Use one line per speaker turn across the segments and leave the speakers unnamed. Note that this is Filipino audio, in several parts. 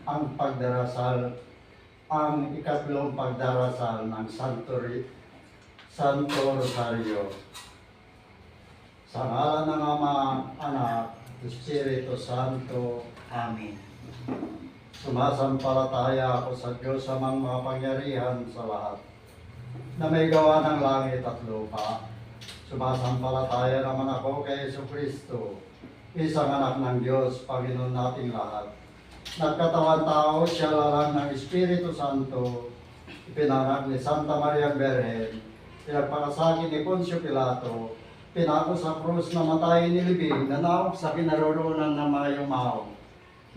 Ang pagdarasal, ang ikatlong pagdarasal ng Santo Rosario. Sa ngalan ng Ama, Anak, Espiritu Santo. Amen. Sumasampalataya ako sa Diyos amang makapangyarihan sa lahat, na may gawa ng langit at lupa. Sumasampalataya naman ako kay Jesucristo, isang anak ng Diyos, Panginoon nating lahat. Nagkatawan tao, siya lalang ng Espiritu Santo, ipinanganak ni Santa Maria Berhen, pinagpakasakit ni Poncio Pilato, pinako sa krus na matay nilibing, nanawag sa kinaroroonan ng mga yumaong.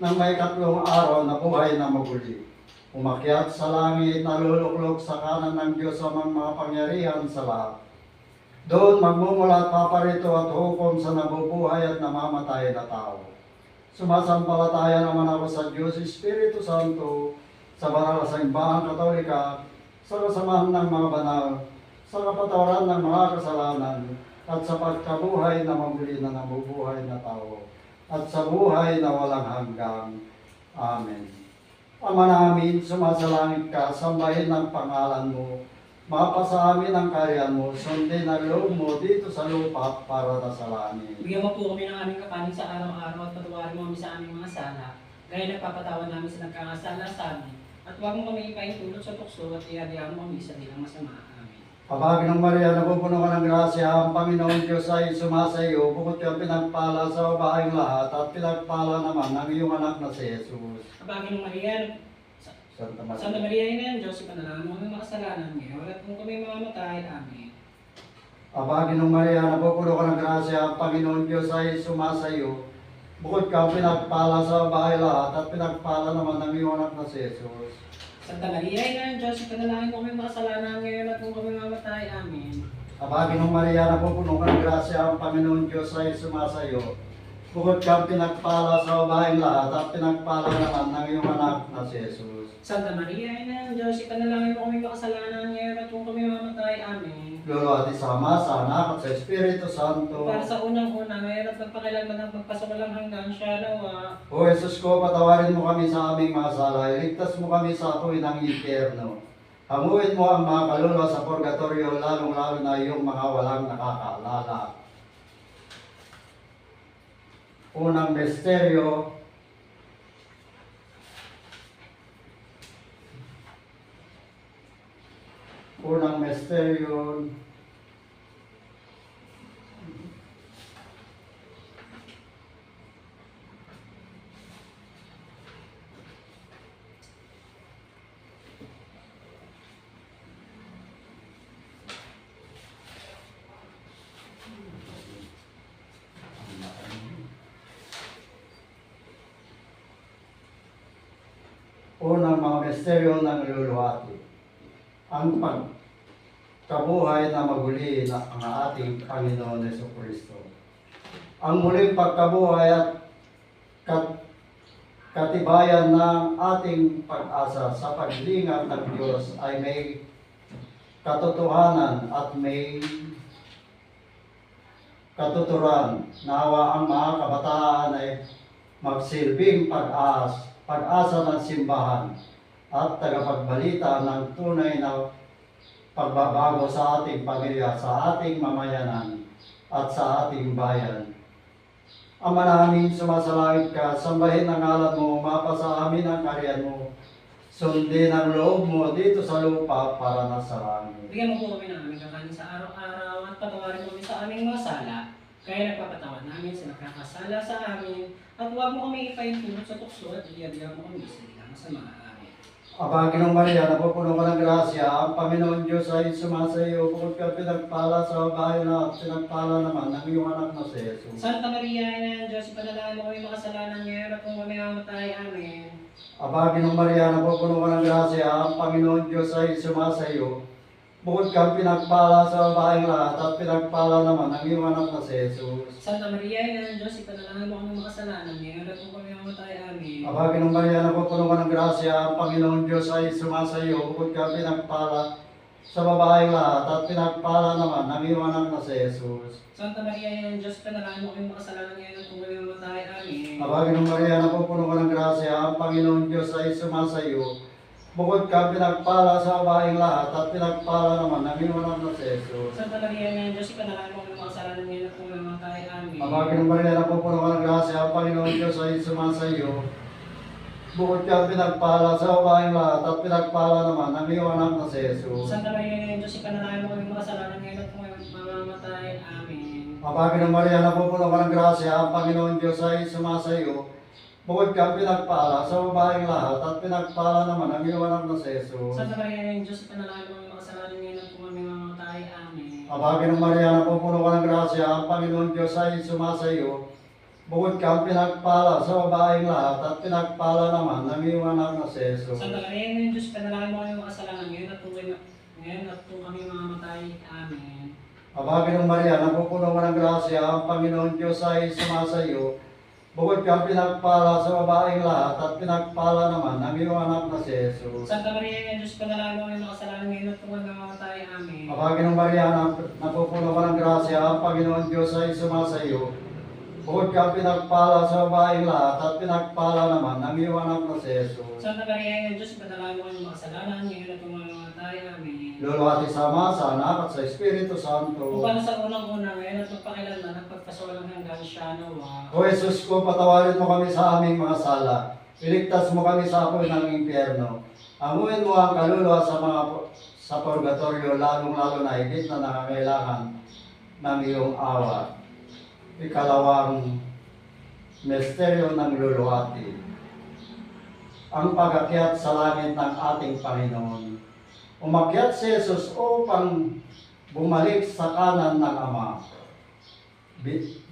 Nang may katlong araw na buhay na maguli, umakyat sa langit, naluluklok sa kanan ng Diyos amang makapangyarihan sa lahat. Doon magmumula at paparito at hukom sa nabubuhay at namamatay na tao. Sumasampalataya naman ako sa Diyos, Espiritu Santo, sa banal na simbahan Katolika, sa kasamahan ng mga banal, sa kapatawaran ng mga kasalanan, at sa pagkabuhay na muli na nabubuhay na tao, at sa buhay na walang hanggang. Amen. Ama namin, sumasalangit ka, sambahin ang pangalan mo, mapasa amin ang karyan mo, sundin ang loob mo dito sa lupa para sa langit.
Bigyan mo po kami ng aming kapanin sa araw-araw at patawarin mo kami sa aming mga sala, gaya nagpapatawan namin sa nagkakasala sa amin. At huwag mo kami ipaintulot sa tukso at ihadihan mo kami sa dilang masama. Amen.
Pabaginong Maria, napupuno ka ng grasya, ang Panginoon Diyos ay sumasa iyo, bukod kang pinagpala sa babaeng lahat, at pinagpala naman ng iyong anak na si Jesus.
Pabaginong Maria, Santa Maria, Ina ng Diyos, ipanalangin mo ang makasalanan ngayon at kung kami mamamatay. Amen.
Pabaginong Maria, napupuno ka ng grasya, ang Panginoon Diyos ay sumasa iyo, bukod kang pinagpala sa babae lahat, at pinagpala naman ng iyong anak na si Jesus.
Santa Maria, Ina ng Diyos, ipanalangin mo kami makasalanan ngayon at kung kami mamamatay. Amen.
Pabaginong Maria, napupuno ka ng grasya, ang Panginoon Diyos ay sumasa iyo, bukod kang pinagpala sa babaeng lahat, at pinagpala naman ng iyong anak na si Jesus.
Santa Maria, Ina ng Diyos, ipanalangin mo kami makasalanan ngayon at kung kami mamamatay. Amen.
Lolo at Isama, sa Anak at sa Espiritu Santo.
Para sa unang-una, ngayon at magpakilanman ang magpasawalang hanggang siya nawa.
O Jesus ko, patawarin mo kami sa aming mga sala, iligtas mo kami sa apoy ng impyerno. Hamuin mo ang mga kaluluwa sa purgatorio, lalong-lalo na yung mga walang nakakaalala. Unang misteryo, unang mga misteryo ng luluhati. Ang pagkabuhay na maguli ng ating Panginoon Jesucristo. Ang muling pagkabuhay at katibayan ng ating pag-asa sa paglingat ng Diyos ay may katotohanan at may katuturan. Nawa ang mga kabataan ay magsilbing pag-asa ng simbahan at tagapagbalita ng tunay na pagbabago sa ating pamilya, sa ating mamayanan at sa ating bayan. Ama namin sumasalangit ka, sambahin ang ngalan mo, mapasa amin ang karyan mo. Sundin ang loob mo dito sa lupa para nasa langit.
Bigyan mo po kami ng aming kakanin sa araw-araw at patawarin mo kami sa aming mga sala, gaya nagpapatawad namin sa nagkakasala sa amin. At huwag mo kami ipahintulot sa tukso at iyabihan mo kami sa ilang masama. Amen.
Aba, Ginong Maria, napupuno ka ng grasya, ang Panginoon Diyos ay sumasa iyo, bukod ka pinagpala sa babae na at pinagpala naman ng iyong anak na si Jesus.
Santa Maria, Ina ng Diyos, ipanalangin mo kami makasalanan ngayon at kung kami mamatay. Amen.
Aba, Ginong Maria, napupuno ka ng grasya, ang Panginoon Diyos ay sumasa iyo, bukod kang pinagpala sa babaeng lahat at pinagpala naman ng iyong anak na si Jesus.
Santa Maria, Ina ng Diyos, ipanalangin mo kami makasalanan ngayon at kung kami mamatay. Amen.
Aba, Ginong Maria, napupuno ka ng grasya, ang Panginoon Diyos ay sumasa iyo, bukod kang pinagpala sa babaeng lahat at pinagpala naman ng iyong anak na si Jesus.
Santa Maria, Ina ng Diyos, ipanalangin mo kami makasalanan ngayon at kung kami mamatay. Amen.
Aba, Ginong Maria, napupuno ka ng grasya, ang Panginoon Diyos ay sumasa iyo, bukod kang pinagpala sa babaeng lahat at pinagpala naman ng iyong anak na si Jesus.
Santa Maria, Ina ng Diyos, ipanalangin mo kami makasalanan ngayon at kung kami mamatay. Amen.
Aba, Ginong Maria, napupuno ka ng grasya, ang Panginoon Diyos ay sumasa iyo, bukod kang pinagpala sa babaeng lahat at pinagpala naman ng iyong anak na si Jesus.
Santa Maria, Ina ng Diyos, ipanalangin mo kami makasalanan ngayon at kung kami mamatay. Amen.
Aba, Ginong Maria, napupuno ka ng grasya, ang Panginoon Diyos ay sumasa iyo, bukod kang pinagpala sa babaeng lahat at pinagpala naman ang iyong anak na si Jesus.
Santa Maria, Ina ng Diyos, ipanalangin mo kami makasalanan ngayon at kung kami mamatay. Amen.
Aba, Ginong Maria, napupuno ka ng grasya, ang Panginoon Diyos ay sumasa iyo, bukod kang pinagpala sa babaeng lahat at pinagpala naman ang iyong anak na si Jesus.
Santa Maria, Ina ng Diyos, ipanalangin mo kami makasalanan ngayon at kung kami mamatay. Amen.
Aba, Ginong Maria, napupuno ka ng grasya, ang Panginoon Diyos ay sumasa iyo, bukod kang pinagpala sa babaeng lahat at pinagpala naman ang iyong anak na si Jesus.
Santa Maria, Ina ng Diyos, ipanalangin mo kami makasalanan ngayon at kung kami mamatay. Amen.
Aba, Ginong Maria, napupuno ka ng grasya, ang Panginoon Diyos ay sumasa iyo, bukod kang pinagpala sa babaeng lahat at pinagpala naman ang iyong anak na si Jesus.
Santa Maria, Ina ng Diyos, ipanalangin mo kami makasalanan ngayon at kung kami mamatay. Amen.
Luluhati Sama, sa Anak at sa Espiritu Santo.
Kung paano sa unang-una ngayon at magpakilanman at pagpasawalang hanggan siya nawa.
O Jesus ko, patawarin mo kami sa aming mga sala. Iligtas mo kami sa apoy ng impyerno. Amuin mo ang kaluluwa sa purgatorio, lalong-lalo na higit na nangangailangan ng iyong awa. Ikalawang misteryo ng luluhati. Ang pag-akyat sa langit ng ating Panginoon. Umakyat si Jesus upang bumalik sa kanan ng Ama.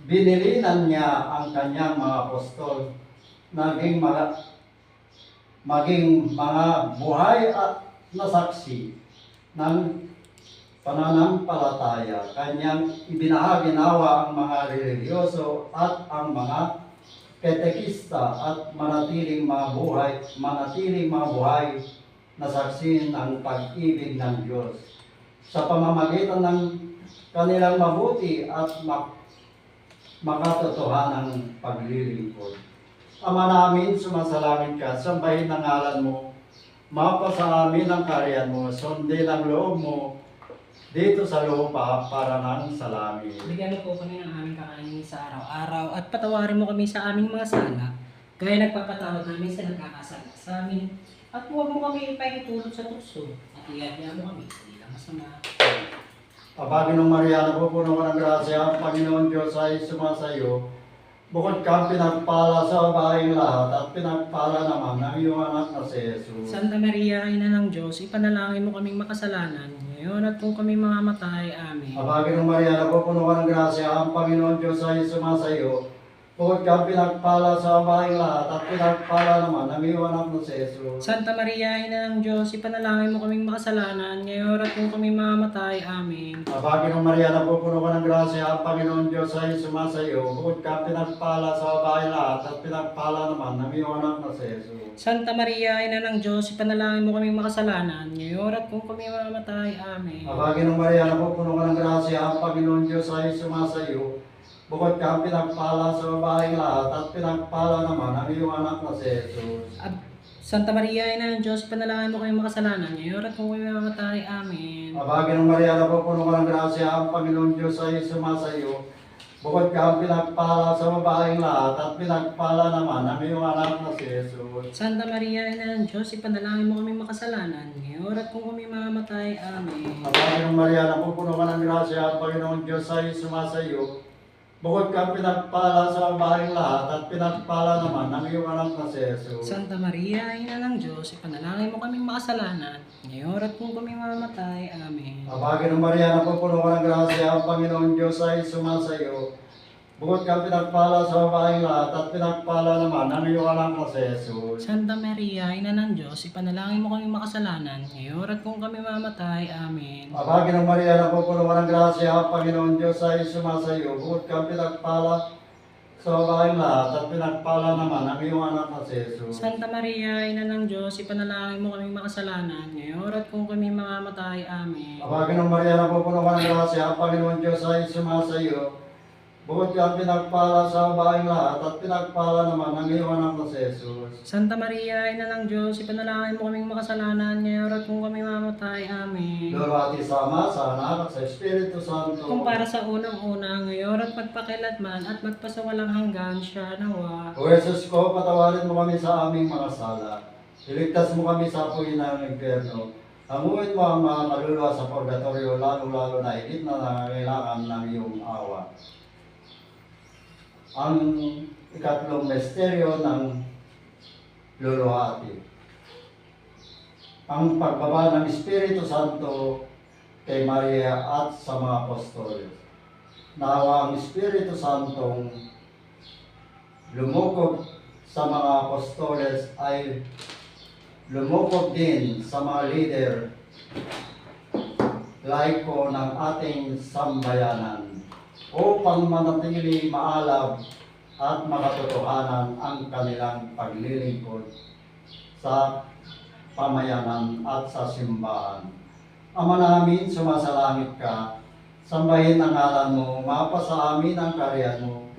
Binilinan niya ang kanyang mga apostol, maging mga buhay at nasaksi ng pananampalataya. Kanyang ibinahagi nawa ang mga relihiyoso at ang mga katekista at manatiling mga buhay na saksi ng pag-ibig ng Diyos sa pamamagitan ng kanilang mabuti at makatotohanang paglilingkod. Ama namin, sumasalangit ka, sambahin ang ngalan mo, mapasa amin ang karyan mo, sundin ang loob mo dito sa lupa para nang sa langit.
Bigyan mo po kami ng aming kakainin sa araw-araw at patawarin mo kami sa aming mga sala, gaya nagpapatawad namin sa nagkakasala sa amin. At huwag mo kami ipahintulot sa tukso at iyabihan mo kami sa ilang masama.
Aba, Ginong Maria, napupuno ka ng grasya, ang Panginoon Diyos ay sumasa iyo, bukod kang pinagpala sa babaeng lahat at pinagpala naman ng iyong anak na si Jesus.
Santa Maria, Ina ng Diyos, ipanalangin mo kaming makasalanan ngayon at kung kami mamamatay. Amen.
Aba, Ginong Maria, napupuno ka ng grasya, ang Panginoon Diyos ay sumasa iyo, bukod kang pinagpala sa babaeng lahat at pinagpala naman ng iyong anak na si Jesus.
Santa Maria, Ina ng Diyos, ipanalangin mo kaming makasalanan ngayon at kung kami mamamatay. Amen.
Aba, Ginong Maria, napupuno ka ng grasya, ang Panginoon Diyos ay sumasa iyo, bukod kang pinagpala sa babaeng lahat at pinagpala naman ng iyong anak na si Jesus.
Santa Maria, Ina ng Diyos, ipanalangin mo kaming makasalanan ngayon at kung kami mamamatay. Amen.
Aba, Ginong Maria, napupuno ka ng grasya, ang Panginoon Diyos ay sumasa iyo, bukod kang pinagpala sa babaeng lahat at pinagpala naman ang iyong anak na si Jesus.
Santa Maria, Ina ng Diyos, panalangin mo kaming makasalanan ngayon at kung kami mamamatay. Amen.
Aba, Ginong Maria, napupuno ka ng grasya, ang Panginoon Diyos ay sumasa iyo, Bukod kang pinagpala sa babaeng lahat at pinagpala naman ang iyong anak na si Jesus.
Santa Maria, Ina ng Diyos, ipanalangin mo kami makasalanan, ngayon at kung kami mamamatay. Amen.
Ang Panginoong Maria, napupuno ka ng grasya, ang Panginoong Diyos ay sumasayo. Bukod kang pinagpala sa babaeng lahat at pinagpala naman ang iyong anak na si Jesus.
Santa Maria, Ina ng Diyos, ipanalangin mo kaming makasalanan, ngayon at kung kami mamamatay. Amen.
Ang Panginoong Maria, napupuno ka ng grasya, ang Panginoong Diyos ay sumasayo. Bukod kang pinagpala sa babaeng lahat at pinagpala naman ang iyong anak na si Jesus.
Santa Maria, Ina ng Diyos, ipanalangin mo kaming makasalanan, ngayon at kung kami mamamatay. Amen.
Ang Panginoong Maria, napupuno ka ng grasya, ang Panginoong Diyos ay sumasayo. Bukod kang pinagpala sa babaeng lahat at pinagpala naman ang iyong anak na si Jesus.
Santa Maria, Ina ng Diyos, ipanalangin mo kaming makasalanan, ngayon at kung kami mamamatay. Amen.
Ang Panginoong Maria, napupuno ka ng grasya, ang Panginoong Diyos ay sumasayo. Bukod kang pinagpala sa babaeng lahat at pinagpala naman ang iyong anak na si Jesus.
Santa Maria, Ina ng Diyos, ipanalangin mo kaming makasalanan, ngayon at kung kami mamamatay. Amen.
Lorati sa Ama, sa Anak at sa Espiritu Santo.
Kung para sa unang-una, ngayon at magpakilatman at magpasawalang hanggan siya nawa.
O Jesus ko, patawarin mo kami sa aming mga sala. Iligtas mo kami sa apoy ng impyerno. Hamuin mo ang mga kaluluwa sa purgatorio, lalo-lalo na higit na nangangailangan ng iyong awa. Ang ikatlong misteryo ng luluhati. Ang pagbaba ng Espiritu Santo kay Maria at sa mga apostol. Nawa ang Espiritu Santong lumukog sa mga apostoles ay lumukog din sa mga leader laiko ng ating sambayanan upang manatili maalab at makatotohanan ang kanilang paglilingkod sa pamayanan at sa simbahan. Ama namin, sumasalangit ka, sambahin ang ngalan mo, mapasa amin ang karyan mo,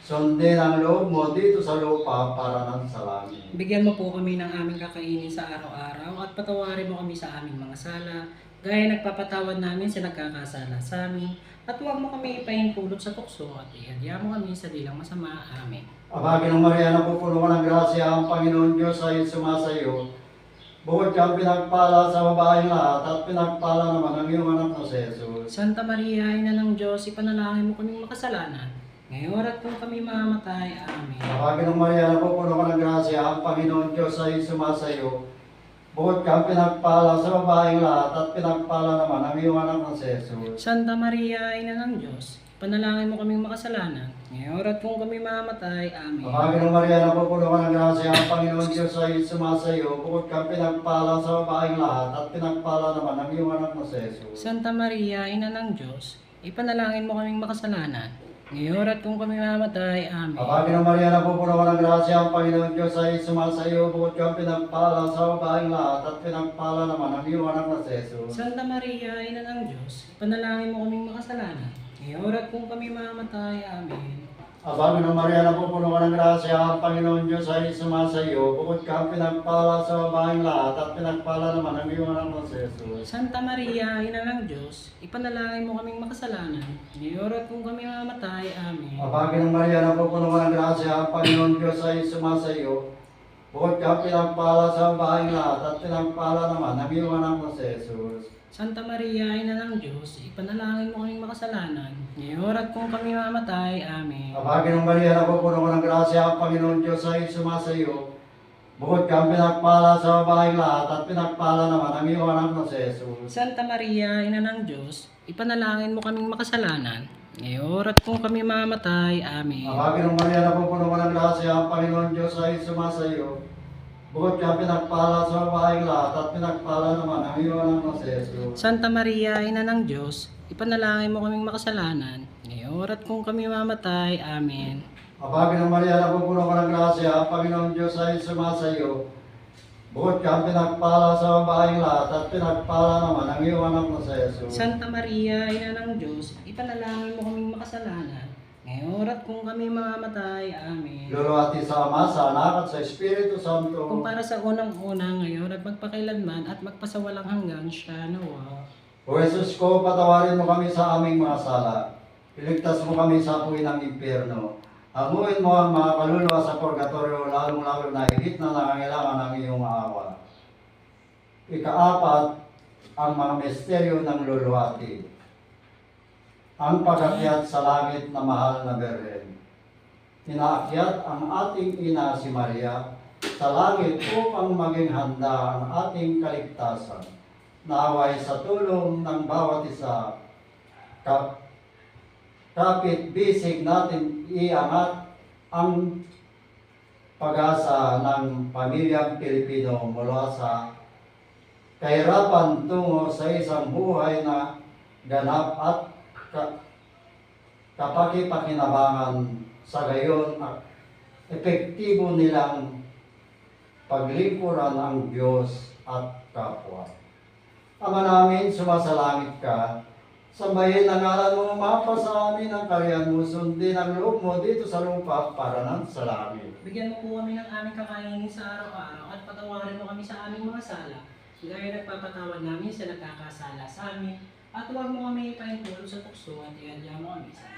sundin ang loob mo dito sa lupa para nang sa langit.
Bigyan mo po kami ng aming kakainin sa araw-araw at patawarin mo kami sa aming mga sala, gaya nagpapatawad namin sa nagkakasala sa amin, at huwag mo kami ipahintulot sa tukso at ihadya mo kami sa dilang masama. Amen.
Ang Panginoong Maria, napupuno ka ng grasya, ang Panginoon Diyos ay sumasayo. Bukod kang pinagpala sa babaeng lahat at pinagpala naman ang iyong anak na si Jesus.
Santa Maria, Ina ng Diyos, ipanalangin mo kaming makasalanan, ngayon at kung kami mamamatay. Amen.
Ang Panginoong Maria, napupuno ka ng grasya, ang Panginoon Diyos ay sumasayo. Bukod kang pinagpala sa babaeng lahat at pinagpala naman ang iyong anak na si Jesus.
Santa Maria, Ina ng Diyos, panalangin mo kaming makasalanan, ngayon at kung kami mamamatay. Amen.
Ang Panginoong Maria, napupuno ka ng grasya, ang Panginoon Diyos ay sumasayo. Bukod kang pinagpala sa babaeng lahat at pinagpala naman ang iyong anak na si Jesus.
Santa Maria, Ina ng Diyos, ipanalangin mo kaming makasalanan, ngayon at kung kami mamamatay. Amen.
Ang Panginoong Maria, napupuno ka ng grasya, ang Panginoon Diyos ay sumasayo. Bukod kang pinagpala sa babaeng lahat at pinagpala naman ang iyong anak na si Jesus.
Santa Maria, Ina ng Diyos, ipanalangin mo kaming makasalanan, ngayon at kung kami mamamatay. Amen.
Ang Panginoong Maria, napupuno ka ng grasya, ang Panginoon Diyos ay sumasayo. Bukod kang pinagpala sa babaeng lahat at pinagpala naman ang iyong anak na si Jesus.
Santa Maria, Ina ng Diyos, ipanalangin mo kaming makasalanan, ngayon at kung kami mamamatay. Amen.
Ang Panginoong Maria, napupuno ka ng grasya, ang Panginoon Diyos ay sumasayo. Bukod kang pinagpala sa babaeng lahat at pinagpala naman ang iyong anak na si Jesus.
Santa Maria, Ina ng Diyos, ipanalangin mo kaming makasalanan, ngayon at kung kami mamamatay. Amen.
Ang Panginoong Maria, napupuno ka ng grasya, ang Panginoon Diyos ay sumasayo. Bukod kang pinagpala sa babaeng lahat at pinagpala naman ang iyong anak na si Jesus.
Santa Maria, Ina ng Diyos, ipanalangin mo kaming makasalanan, ngayon at kung kami mamamatay. Amen.
Ang Panginoong Maria, napupuno ka ng grasya, ang Panginoon Diyos ay sumasayo. Bukod kang pinagpala sa babaeng lahat at pinagpala naman ang iyong anak na si Jesus.
Santa Maria, Ina ng Diyos, ipanalangin mo kaming makasalanan, ngayon at kung kami mamatay. Amen.
Ang Panginoong Maria, napupuno ka ng grasya, ang Panginoong Diyos ay sumasayo. Bukod kang pinagpala sa babaeng lahat at pinagpala naman ang iyong anak na si Jesus.
Santa Maria, Ina ng Diyos, ipanalangin mo kaming makasalanan, ngayon at kung kami mamamatay. Amen.
Luluhati sa Ama, sa Anak at sa Espiritu Santo.
Kung para sa unang-una, ngayon at magpakailanman at magpasawalang hanggan siya nawa.
O Jesus ko, patawarin mo kami sa aming mga sala. Iligtas mo kami sa apoy ng impyerno. Hamuin mo ang mga kaluluwa sa purgatorio, lalong-lalo na higit na nangangailangan ng iyong awa. Ikaapat, ang mga misteryo ng luluhati. Ang pag-akyat sa langit na mahal na Birhen. Inaakyat ang ating ina si Maria sa langit upang maging handa ang ating kaligtasan. Naway sa tulong ng bawat isa, kapit-bisig natin iangat ang pag-asa ng pamilyang Pilipino mula sa kahirapan tungo sa isang buhay na ganap at kapaki-pakinabangan, sa gayon epektibo nilang paglingkuran ang Diyos at kapwa. Ama namin, sumasalangit ka, sambahin ang ngalan mo, mapa sa amin ang karyan mo, sundin ang loob mo dito sa lupa para ng sa langit.
Bigyan mo po kami ng aming kakainin sa araw-araw at patawarin mo kami sa aming mga sala, gaya nagpapatawad namin sa nagkakasala sa amin, at huwag mo kami ipahintulot sa tukso at iadya mo kami sa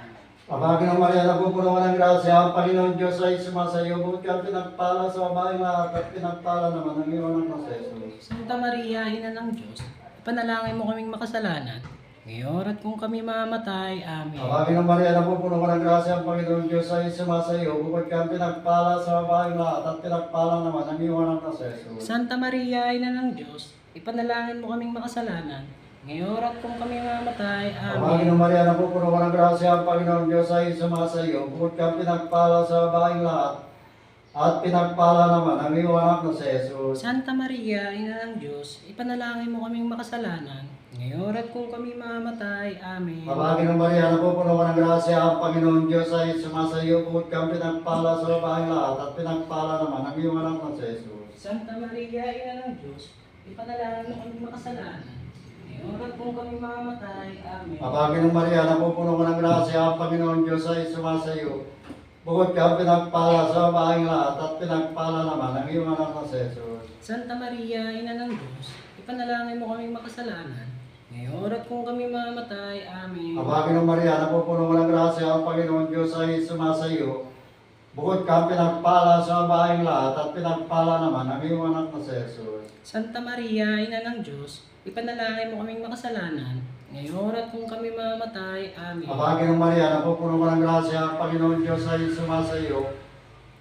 Amen.
Pamagin ng Maria, napupuno ka ng grasya, ang Panginoon Diyos ay sumasayo, buti ang pinagpala sa babaeng lahat at pinagpala naman ang iyong anak na si Jesus.
Santa Maria, Ina ng Diyos, panalangin mo kaming makasalanan, ngayon at kung kami mamamatay. Amen.
Pamagin ng Maria, napupuno ka ng grasya, ang Panginoon Diyos ay sumasayo, buti ang pinagpala sa babaeng lahat at pinagpala naman ang iyong anak na si Jesus.
Santa Maria, Ina ng Diyos, ipanalangin mo kaming makasalanan, ngayon at kung kami mamatay.
Pamagin
Amen.
ng Maria, napupuno ka ng grasya, ang Panginoon Diyos ay sumasayo, buti ang pinagpala sa babaeng lahat at pinagpala naman ang iyong anak na si Jesus.
Santa Maria, Ina ng Diyos, ipanalangin mo kaming makasalanan, ngayon at kung kami mamatay. Amen.
Pamagin ng Maria, napupuno ka ng grasya, ang Panginoon Diyos ay sumasayo, buti kang pinagpala sa babaeng lahat at pinagpala naman ang iyong anak na si Jesus.
Santa Maria, Ina ng Diyos, ipanalangin mo kaming makasalanan, ngayon at kung kami mamatay. Amen.
Pamagin ng Maria, napupuno ka ng grasya, ang Panginoon Diyos ay sumasayo, buti kang pinagpala sa babaeng lahat at pinagpala naman ang iyong anak na si Jesus.
Santa Maria, Ina ng Diyos, ipanalangin mo kaming makasalanan, ngayon at kung kami mamatay. Amen.
Pamagin ng Maria, napupuno ka ng grasya, ang Panginoon Diyos ay sumasayo, bukod kang pinagpala sa babaeng lahat at pinagpala naman ang iyong anak na si Jesus.
Santa Maria, Ina ng Diyos, ipanalangin mo kaming makasalanan, ngayon at kung kami mamatay. Amen.
Pamagin ng Maria, napupuno ka ng grasya, ang Panginoon Diyos ay sumasayo,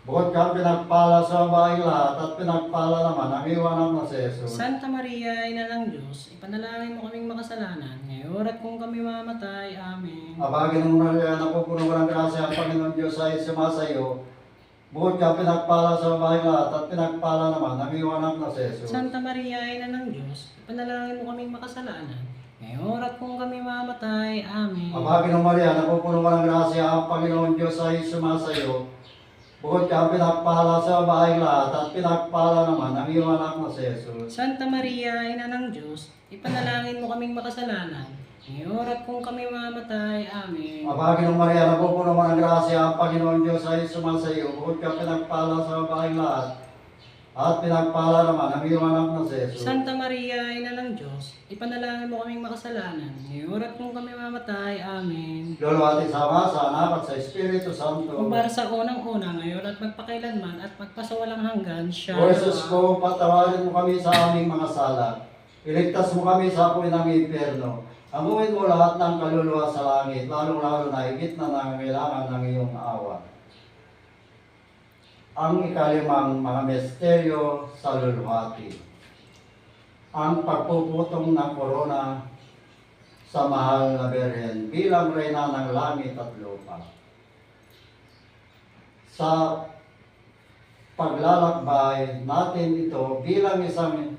bukod kang pinagpala sa babaeng lahat at pinagpala naman ang iyong anak na si Jesus.
Santa Maria, Ina ng Diyos, ipanalangin mo kaming makasalanan, ngayon at kung kami mamatay. Amen.
Pamagin ng Maria, napupuno ka ng grasya, ang Panginoon Diyos ay sumasayo, bukod kang pinagpala sa babaeng lahat at pinagpala naman ang iyong anak na si Jesus.
Santa Maria, Ina ng Diyos, ipanalangin mo kaming makasalanan, ngayon at kung kami mamatay. Amen.
Pamagin ng Maria, napupuno ka ng grasya, ang Panginoon Diyos ay sumasayo, bukod kang pinagpala sa babaeng lahat at pinagpala naman ang iyong anak na si Jesus.
Santa Maria, Ina ng Diyos, ipanalangin mo kaming makasalanan, ngayon at kung kami mamatay. Amen.
Pamagin ng Maria, napupuno ka ng grasya, ang Panginoon Diyos ay sumasayo, bukod kang pinagpala sa babaeng lahat at pinagpala naman ang iyong anak na si Jesus.
Santa Maria, Ina ng Diyos, ipanalangin mo kaming makasalanan, ngayon at kung kami mamatay. Amen.
Luluhati sama sa anak at sa Espiritu Santo.
Kung para sa unang-una, ngayon at magpakailanman at magpasawalang hanggan siya.
O Jesus ko, patawarin mo kami sa aming mga sala. Iligtas mo kami sa apoy ng impyerno. Amuin mo lahat ng kaluluwa sa langit, lalong-lalo na higit na nangangailangan ng iyong awa. Ang ikalimang mga misteryo sa luluhati. Ang pagpuputong ng korona sa mahal na Birhen bilang reyna ng langit at lupa. Sa paglalakbay natin ito bilang isang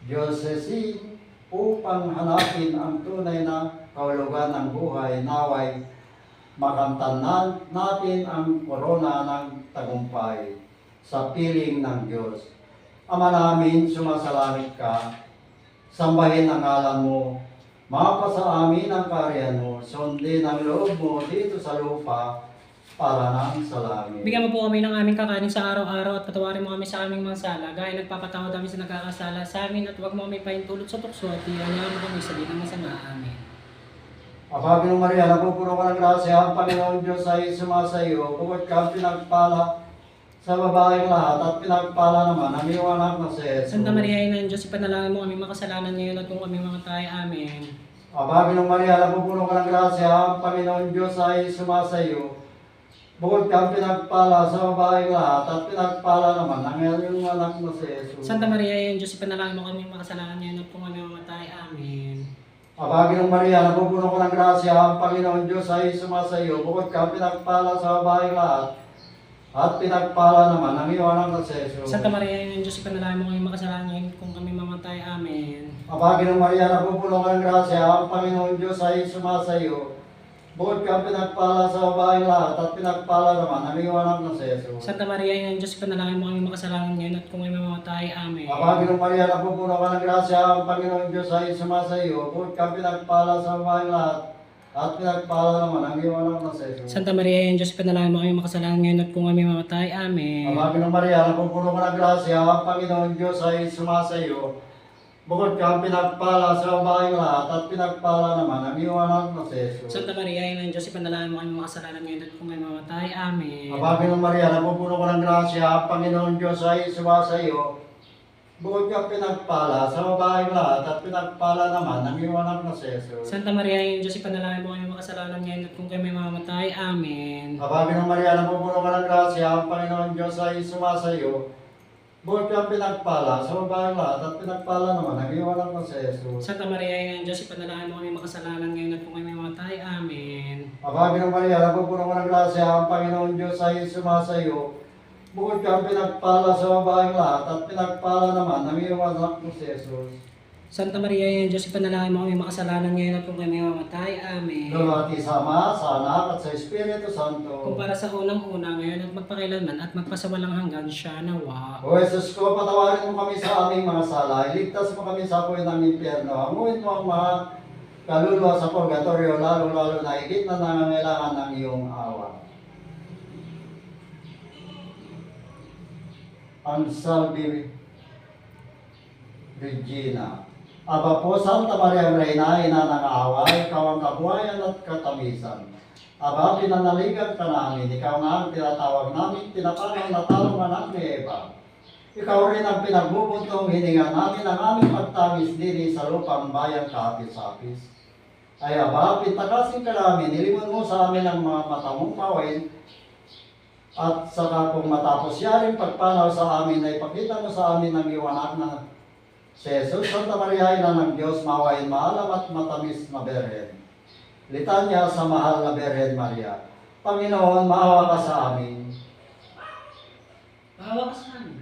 diocese upang hanapin ang tunay na kahulugan ng buhay, naway makamtan natin ang korona ng tagumpay sa piling ng Diyos. Ama namin, sumasalangit ka, sambahin ang ngalan mo, mapa sa amin ang karyan mo, sundin ang loob mo dito sa lupa para nang sa langit.
Bigyan mo po kami ng aming kakanin sa araw-araw at patawarin mo kami sa aming mga sala. Gaya nagpapatawad kami sa nagkakasala sa amin at huwag mo kami pahintulot sa tukso at ialaman mo kami sa di ng masama. Amen.
Apaginoong Maria, napupuno ka ng grasya, ang Panginoon Diyos ay sumasa iyo. Bukod ka pinagpala sa babaeng lahat at pinagpala naman ang iyong anak na si Jesus.
Santa Maria, Ina ng Diyos, ipanalangin mo kami makasalanan ngayon at kung kami mamatay. Amen.
Apaginoong Maria, napupuno ka ng grasya, ang Panginoon Diyos ay sumasa iyo. Bukod kang pinagpala sa babaeng lahat at pinagpala naman ang iyong anak na si Jesus.
Santa Maria, Ina ng Diyos, ipanalangin mo kami makasalanan ngayon at kung kami mamatay. Amen.
Apaginoong Maria, napupuno ka ng grasya, ang Panginoon Diyos ay sumasa iyo. Bukod kang pinagpala sa babaeng lahat at pinagpala naman ang iyong anak na si Jesus.
Santa Maria, Ina ng Diyos, ipanalangin mo kami makasalanan ngayon at kung kami mamatay. Amen.
Apaginoong Maria, napupuno ka ng grasya, ang Panginoon Diyos ay sumasa iyo. Bukod kang pinagpala sa babaeng lahat at pinagpala naman ang iyong anak na si Jesus.
Santa Maria, Ina ng Diyos, ipanalangin mo kami makasalanan ngayon at kung kami mamatay. Amen.
Apaginoong Maria, napupuno ka ng grasya, ang Panginoon Diyos ay sumasa iyo. Bukod kang pinagpala sa babaeng lahat at pinagpala naman ang iyong anak na si Jesus.
Santa Maria, Ina ng Diyos, ipanalangin mo kami makasalanan ngayon at kung kami mamatay. Amen.
Apaginoong Maria, napupuno ka ng grasya, ang Panginoon Diyos ay sumasa iyo. Bukod kang pinagpala sa babaeng lahat at pinagpala naman ang iyong anak na si Jesus.
Santa Maria, Ina ng Diyos, ipanalangin mo kami makasalanan ngayon at kung kami mamatay. Amen.
Apaginoong Maria, napupuno ka ng grasya, ang Panginoon Diyos ay sumasa iyo. Bukod kang pinagpala sa babaeng lahat at pinagpala naman ang iyong anak na si Jesus.
Santa Maria, Ina ng Diyos, ipanalangin mo kami makasalanan ngayon at kung kami mamatay. Amen.
Apaginoong Maria, napupuno ka ng grasya, ang Panginoon Diyos ay sumasa iyo. Bukod kang pinagpala sa babaeng lahat at pinagpala naman ang iyong anak na si Jesus.
Santa Maria, Ina ng Diyos, ipanalangin mo kami makasalanan ngayon at kung kami mamatay. Amen.
Apaginoong Maria, napupuno ka ng grasya, ang Panginoon Diyos ay sumasa iyo. Bukod kang pinagpala sa babaeng lahat at pinagpala naman ang iyong anak na si Jesus.
Santa Maria, Ina ng Diyos, ipanalangin mo kami makasalanan ngayon at kung kami mamatay. Amen.
Lumati sa Ama, sa Anak at sa Espiritu Santo.
Kung para sa unang-una ngayon at magpakailanman at magpasawalang hanggan siya nawa.
O Jesus ko, patawarin mo kami sa aming mga sala. Iligtas mo kami sa apoy ng impyerno. Hamuin mo ang mga kaluluwa sa purgatorio, lalo-lalo na higit na nangangailangan ng iyong awa. Ang Salve Regina. Aba po, Santa Maria Reina, ina ng awa, ikaw ang kabuhayan at katamisan. Aba, pinanaligan ka namin, ikaw nga ang tinatawag namin, tinapanaw na talungan ng Eva. Ikaw rin ang pinagbubuntong hininga namin ang aming pagtamis diri sa lupang bayan kapis-apis. Ay aba, pitakasin ka namin, nilimon mo sa amin ang mga mata mong mawin, at saka kung matapos yaring pagpanaw sa amin, ay pakita mo sa amin ang iyong anak na si Jesus. Santa Maria, ina ng Diyos, maawain maalam at matamis na Berhen. Litanya sa mahal na Berhen Maria. Panginoon, maawa ka sa amin.
Maawa ka sa amin.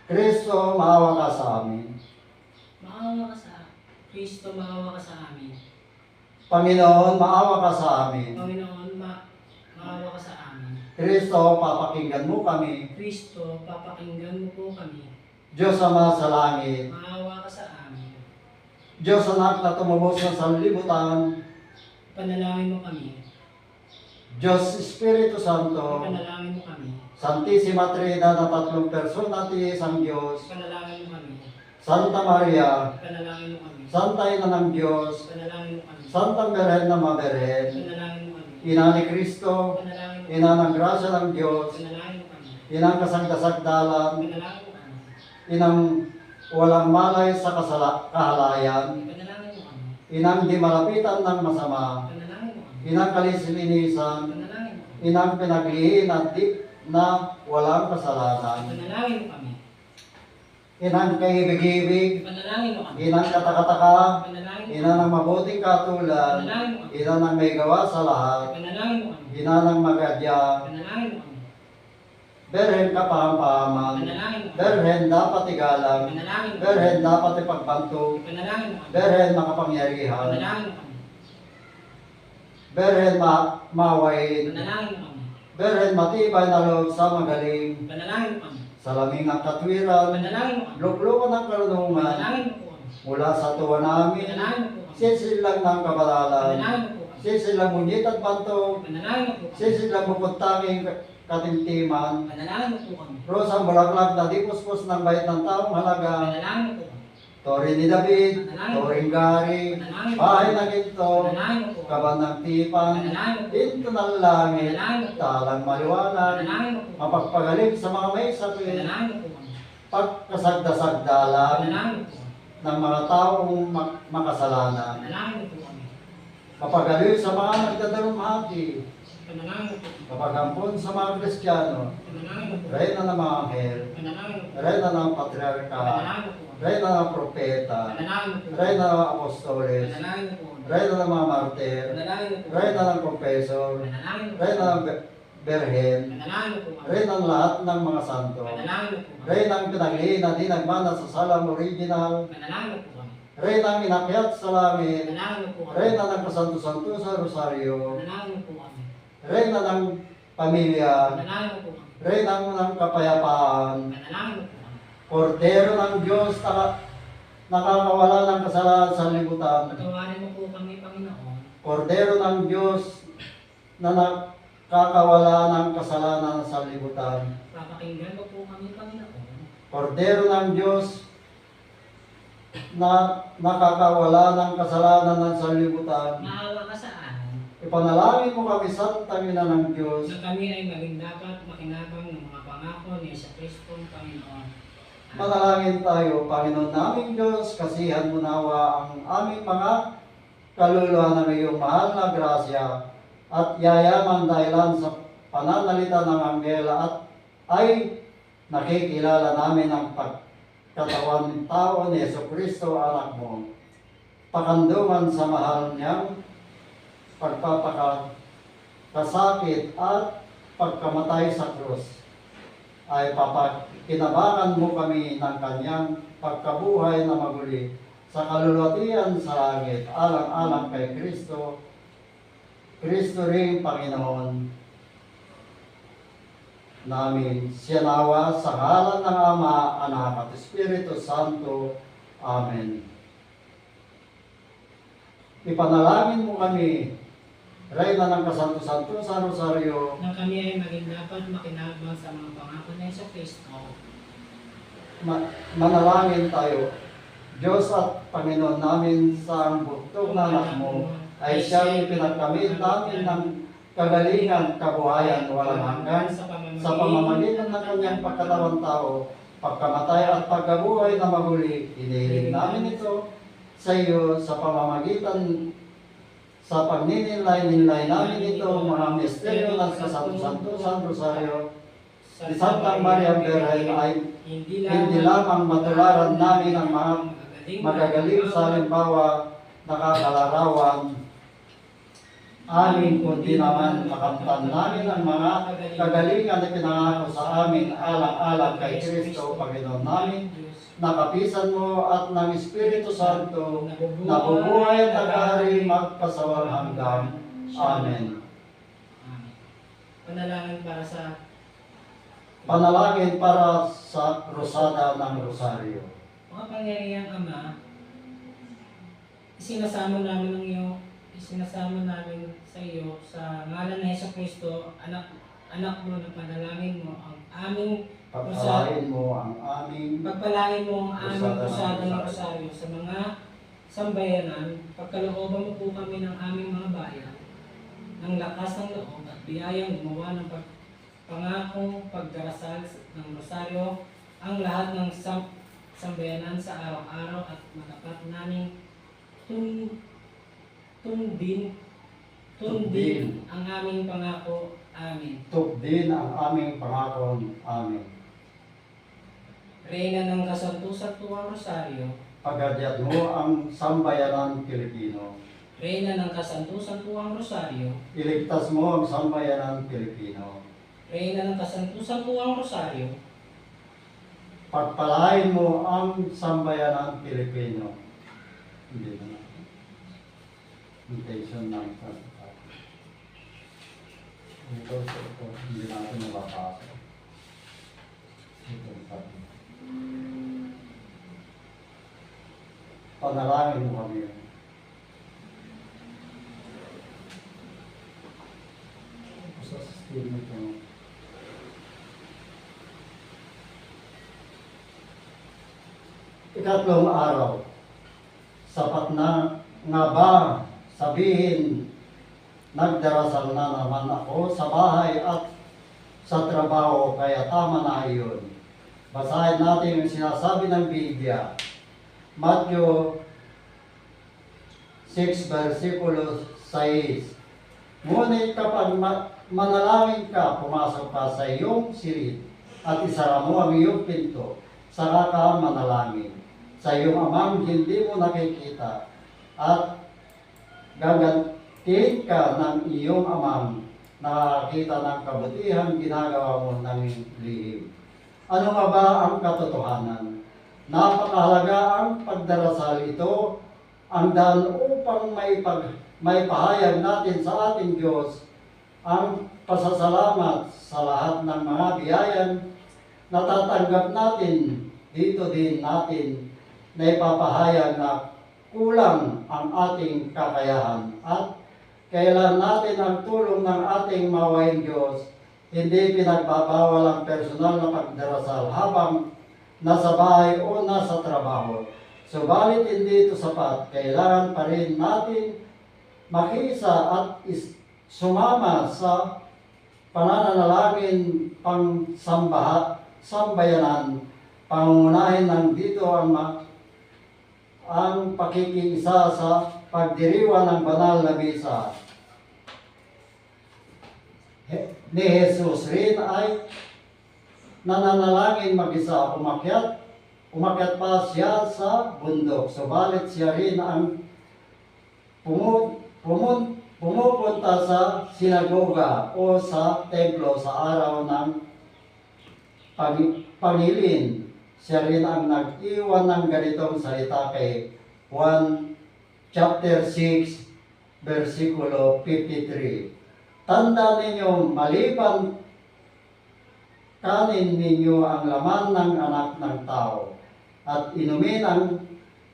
Kristo, maawa ka sa amin.
Maawa ka sa Kristo, maawa ka sa amin.
Panginoon, maawa ka sa amin.
Panginoon, maawa ka sa amin.
Kristo, papakinggan mo kami.
Kristo, papakinggan mo po kami.
Diyos Ama sa langit.
Maawa ka sa amin.
Diyos Anak na tumubos ng sanlibutan.
Panalangin mo kami.
Diyos Espiritu Santo.
Panalangin mo kami.
Santissima Trinidad na tatlong persona ti isang Diyos.
Panalangin mo kami.
Santa Maria.
Panalangin mo kami.
Santa Ina ng Diyos.
Panalangin mo kami.
Santa Berhen na Maberen.
Panalangin mo kami.
Ina ni Kristo.
Panalangin mo kami.
Ina ng grasya ng Diyos.
Panalangin mo kami.
Inang kasagdasagdalan.
Panalangin mo kami.
Inang walang malay sa kahalayan.
Panalangin mo kami.
Inang di malapitan ng masama.
Panalangin mo kami.
Inang kalisilinisan.
Panalangin mo kami.
Inang pinaglihin at di na walang kasalanan.
Panalangin mo kami.
Inang kaibig-ibig.
Panalangin mo kami.
Inang katakataka.
Panalangin mo
Ina ng mabuting katulad.
Panalangin mo kami.
Ina ng may gawa sa lahat.
Panalangin mo kami.
Ina ng magadya.
Panalangin mo kami.
Berhen kapahampahaman.
Panalangin mo kami.
Berhen dapat igalang.
Panalangin mo kami.
Berhen dapat ipagbantog.
Panalangin mo kami.
Berhen makapangyarihan.
Panalangin mo kami.
Berhen mawain.
Panalangin mo kami.
Berhen matibay na loob sa magaling.
Panalangin mo kami.
Salaming ang katwiran.
Panalangin mo kami.
Luklukan ng karunungan.
Panalangin mo po kami.
Mula sa tuwa namin.
Panalangin mo po kami.
Sisilang ng kabalalan.
Panalangin mo po kami.
Sisilang ngunit at bantog,
Panalangin mo po kami.
sisilang bukod-tanging katimtiman,
Panalangin mo po kami.
rosang bulaklak na di puspos ng bait ng taong halaga,
Panalangin mo po kami.
Tori ni David, Toring Gari,
Panalangin mo po
Bahay
kami.
ng Ginto,
Panalangin mo po kami.
Kaban ng Tipan,
Panalangin mo po kami.
Dinto ng Langit,
Panalangin mo po kami.
Talang Maliwanag,
Panalangin mo po kami.
mapagpagaling sa mga may sakit,
Panalangin mo po kami.
pagkasagdasagdalan
Panalangin mo po kami.
ng mga taong makasalanan,
Panalangin mo po kami.
mapagaliw sa mga nagdadalumhati,
Panalangin mo po kami.
kapagampon sa mga Kristiyano,
Panalangin mo po kami.
reyna ng mga anghel,
Panalangin mo po kami.
reyna ng patriarka,
Panalangin mo po kami.
reyna ng propeta,
Panalangin mo po kami.
reyna ng apostoles,
Panalangin mo po kami.
reyna ng mga martir,
Panalangin mo po kami.
reyna ng confessor,
Panalangin mo po
reyna
kami.
ng berhen,
Panalangin mo po kami.
reyna ng lahat ng mga santo,
Panalangin mo po kami.
reyna ng pinagliin na di nagmana sa salam original,
Panalangin mo po kami.
reyna ng inakyat sa langit,
Panalangin mo po kami.
reyna ng kasanto-santo sa rosaryo,
Panalangin mo po kami.
reyna ng pamilya,
Panalangin mo po kami.
reyna ng kapayapaan,
Panalangin mo po kami.
Kordero ng Diyos nakakawala ng kasalanan sa libutan.
Patawarin mo po kami, Panginoon.
Kordero ng Diyos na nakakawala ng kasalanan sa libutan.
Papakinggan mo po kami, Panginoon.
Kordero ng Diyos na nakakawala ng kasalanan sa libutan.
Maawa ka sa amin.
Ipanalangin mo kami sa tangina ng Diyos.
Na kami ay maging dapat makinabang ng mga pangako ni Yesu Kristo, Panginoon.
Manalangin tayo, Panginoon naming Diyos, kasihan mo nawa ang aming mga kaluluwa ng iyong mahal na grasya at yayaman dahilan sa pananalita ng anghela at ay nakikilala namin ang pagkatawan ng tao ni Yesu Kristo, anak mo. Pakandungan sa mahal niyang pagpapakasakit at pagkamatay sa krus ay kinabangan mo kami ng kanyang pagkabuhay na maguli sa kalulwatian sa langit, alang-alang kay Kristo, Kristo ring Panginoon namin. Siya nawa sa ngalan ng Ama, Anak at Espiritu Santo. Amen. Ipanalangin mo kami, Reyna ng Kasanto-Santo sa Rosaryo,
Na kami ay maging dapat makinabang sa mga pangako ni Yesu Kristo.
manalangin tayo. Diyos at Panginoon namin sa ang bugtong na anak mo, ay siyang pinagkamit namin ng kagalingan, kabuhayan, walang hanggan, sa pamamagitan ng kanyang pagkatawang tao, pagkamatay at pagkabuhay na maguli. Inihiling namin ito sa iyo sa pamamagitan sa pagninilay-nilay namin ito, mga misteryo ng Kasanto-Santo San Rosario, ni Santa Maria Berhen ay hindi lamang matularan namin ang mga magagaling sa halimbawa nakakalarawan amin, kundi naman makamtan namin ang mga kagalingan na pinangako sa amin alang-alang kay Kristo, Panginoon namin, nakapisan mo at ng Espiritu Santo, nabubuhay at nag-ahari magpasawalang hanggan. Amen. Panalangin para sa Rosada ng Rosario.
Mga pangyarihang Ama, isinasamo namin sa iyo sa ngalan ng Yesu Kristo, anak mo na panalangin mo ang aming
Pagpalain mo ang aming
pagpalain mo ang aming
Rosada ng
Rosada ng
Rosario.
Rosario sa mga sambayanan, pagkalooban mo po kami ng aming mga bayan, ng lakas ng loob at biyayang gumawa ng pangakong pagdarasal ng Rosario ang lahat ng sambayanan sa araw-araw at matapat naming tundin ang aming pangako. Amen.
tubdin ang aming pangako. Amen.
Reyna ng Kasanto-Santuang Rosario,
Pagadyat mo ang sambayanan Pilipino.
Reyna ng Kasanto-Santuang Rosario,
Iligtas mo ang sambayanan Pilipino.
Reyna ng Kasanto-Santuang Rosario,
Pagpalain mo ang sambayanan Pilipino. Hindi na natin. Intention ng ito, hindi natin nababasa. Ito, sabi. Panalangin mo kami. sa sistema ito. Ikatlong araw, sapat na nga ba sabihin, nagdarasal na naman ako sa bahay at sa trabaho, kaya tama na iyon. Basahin natin yung sinasabi ng Biblia. Matthew 6, versikulo 6. Ngunit kapag manalangin ka, pumasok ka sa iyong silid at isara mo ang iyong pinto, saka ka manalangin sa iyong amang hindi mo nakikita at gagantiin ka ng iyong amang nakakita ng kabutihan ginagawa mo ng lihim. Ano nga ba ang katotohanan? Napakahalaga ang pagdarasal. Ito ang daan upang maipahayag natin sa ating Diyos ang pasasalamat sa lahat ng mga biyayan na tatanggap natin. Dito din natin na ipapahayag na kulang ang ating kakayahan at kailan natin ang tulong ng ating mawaing Diyos. Hindi pinagbabawal ang personal na pagdarasal habang nasa bahay o nasa trabaho. Subalit hindi ito sapat. Kailangan pa rin natin makiisa at sumama sa pananalangin sambayanan. Pangunahin ng dito ang pakikiisa sa pagdiriwang ng banal na misa ni Jesus rin ay nananalangin mag-isa. Umakyat pa siya sa bundok. Subalit siya rin ang pumupunta sa sinagoga o sa templo sa araw ng pangilin. Siya rin ang nag-iwan ng ganitong salita kay Juan chapter 6, versikulo 53. Tanda ninyo, maliban kanin ninyo ang laman ng anak ng tao at inumin ang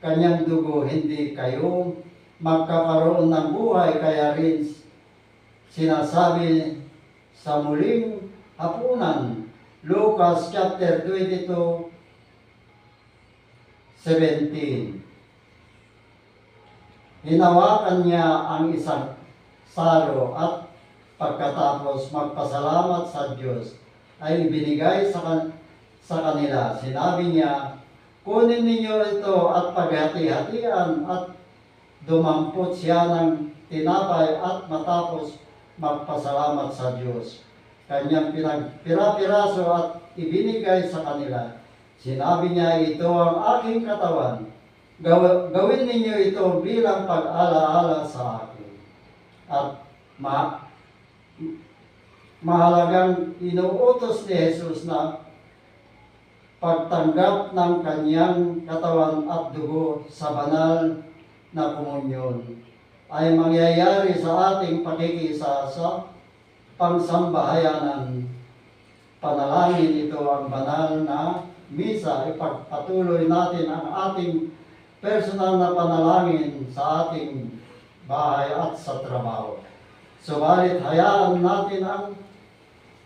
kanyang dugo, hindi kayo magkakaroon ng buhay. Kaya rin sinasabi sa muling hapunan, Lucas chapter 22, 17. Hinawakan niya ang isang saro at pagkatapos magpasalamat sa Diyos ay ibinigay sa kanila. Sinabi niya, kunin ninyo ito at paghati-hatian, at dumampot siya ng tinapay at matapos magpasalamat sa Diyos, kanyang pinagpira-piraso at ibinigay sa kanila. Sinabi niya, ito ang aking katawan. Gawin ninyo ito bilang pag-alaala sa akin. At mahalagang inuutos ni Jesus na pagtanggap ng kanyang katawan at dugo sa banal na komunyon ay mangyayari sa ating pakikisa sa pangsambahayanan. Panalangin, ito ang banal na misa. Ipagpatuloy natin ang ating personal na panalangin sa ating bahay at sa trabaho. Subalit hayaan natin ang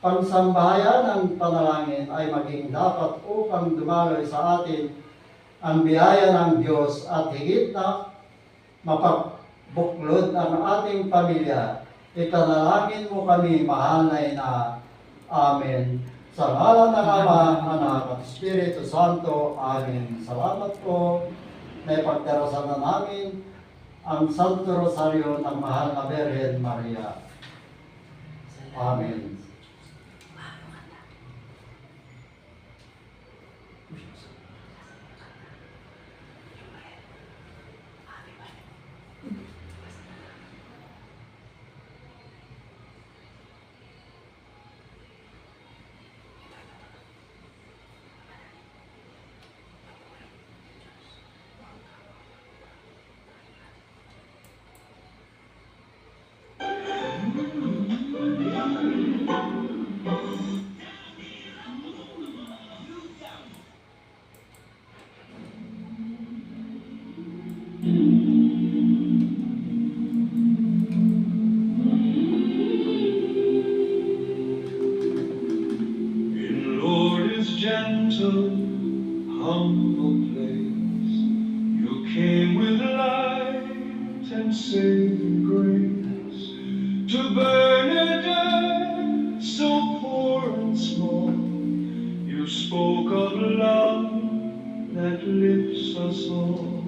pangsambahayan ng panalangin ay maging dapat upang dumaloy sa atin ang biyaya ng Diyos at higit na mapagbuklod ang ating pamilya. Ipanalangin mo kami, mahal na Ina. Amen. Sa ngalan ng Ama, Anak at Espiritu Santo. Amen. Salamat po na ipagdarasal na namin ang Santo Rosario ng Mahal na Birhen Maria. Amen.
gentle, humble place. You came with light and saving grace to Bernadette, so poor and small. You spoke of love that lifts us all.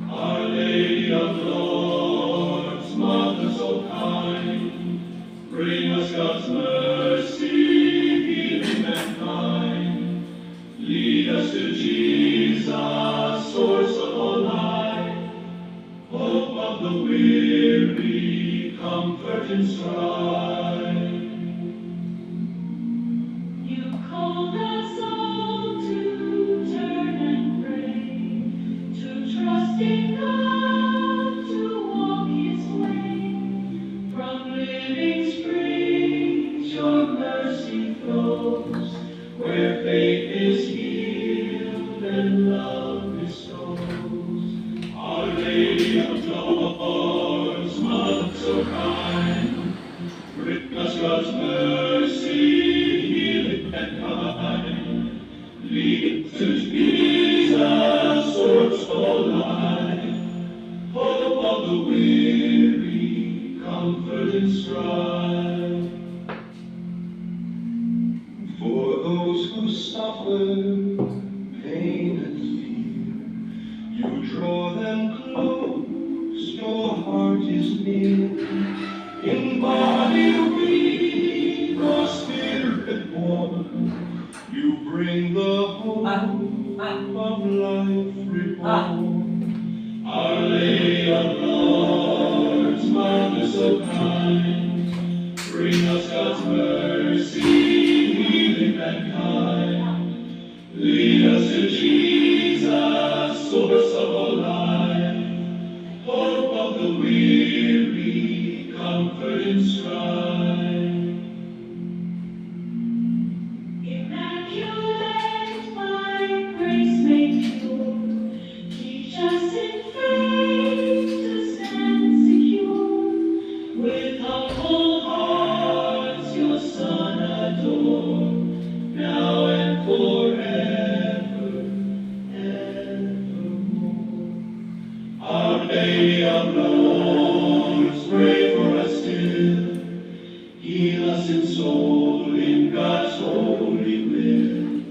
Our Lady of Lourdes, Mother so kind, bring us God's mercy, healing mankind. Lead us to Jesus, source of all life, hope of the weary, comfort in strife.
You called us all to turn and pray, to trust in God, to walk His way. From living springs your mercy flows, where faith is healed and love bestows. Our Lady of Lourdes, Mother so kind, bring us God's mercy, healing and kind. Lead to Jesus, source of all life, hope of the weary, comfort in strife. For those who suffer pain and fear, you draw them close, your heart is near. In body weak or spirit worn, you bring the hope of life reborn. Our Lady of Lourdes, Mother so kind, bring us God's mercy, healing mankind. Lead us to Jesus, source of all life, hope of the weary, comfort in strife. Immaculate, by grace made pure, teach us in faith to stand secure. With humble hearts your Son adore, now and forever, evermore. Our Lady of Lourdes, pray for us still. Heal us in soul, in God's holy will.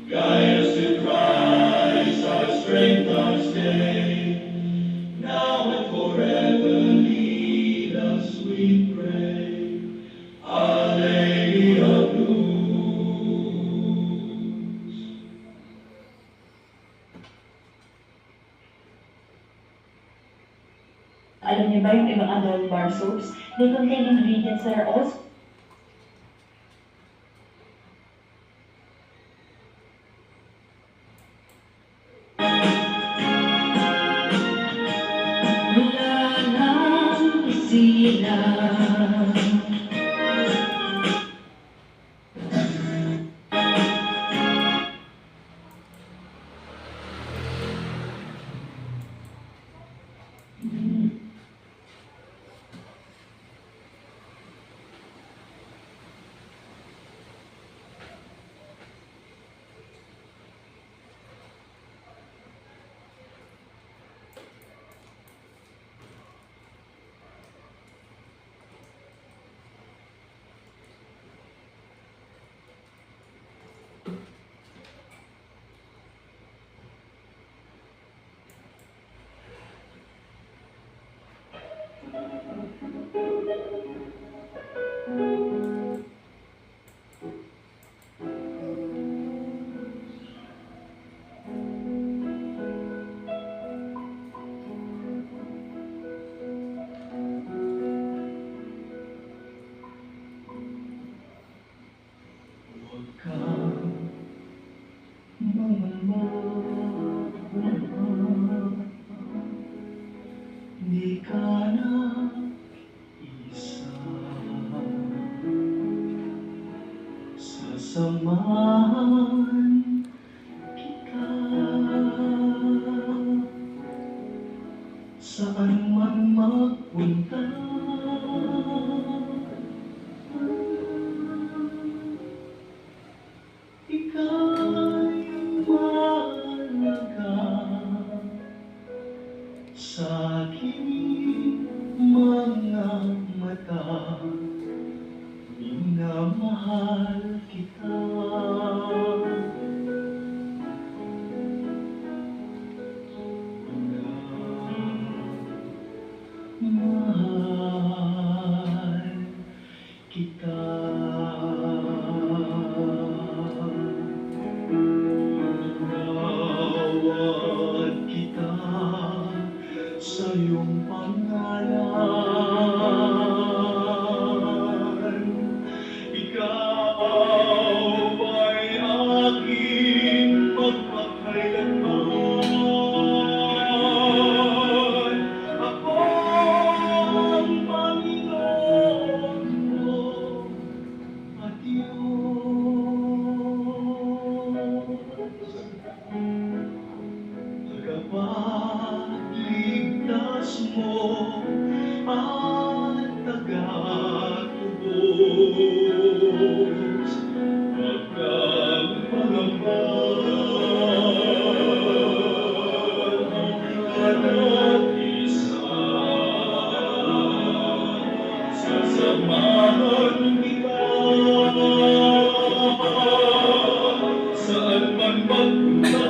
Guide us to Christ, our strength, our stay. Now and forever lead us, we pray. Our Lady of Lourdes.
Alam niyo ba yung ibang adult bar soaps? They contain ingredients that are also
Wala lang sila.
Di ka na isa, sasamahan kita. Saan man magpunta, ikaw kita. Tawad kita sa iyong pangalan. Ikaw ay aking magpakailanman. Ako ang Panginoon mo at Diyos. Tagapagligtas mo at tagatubos, magpagmamahal, isa, sasamahan kita, saan man magpunta.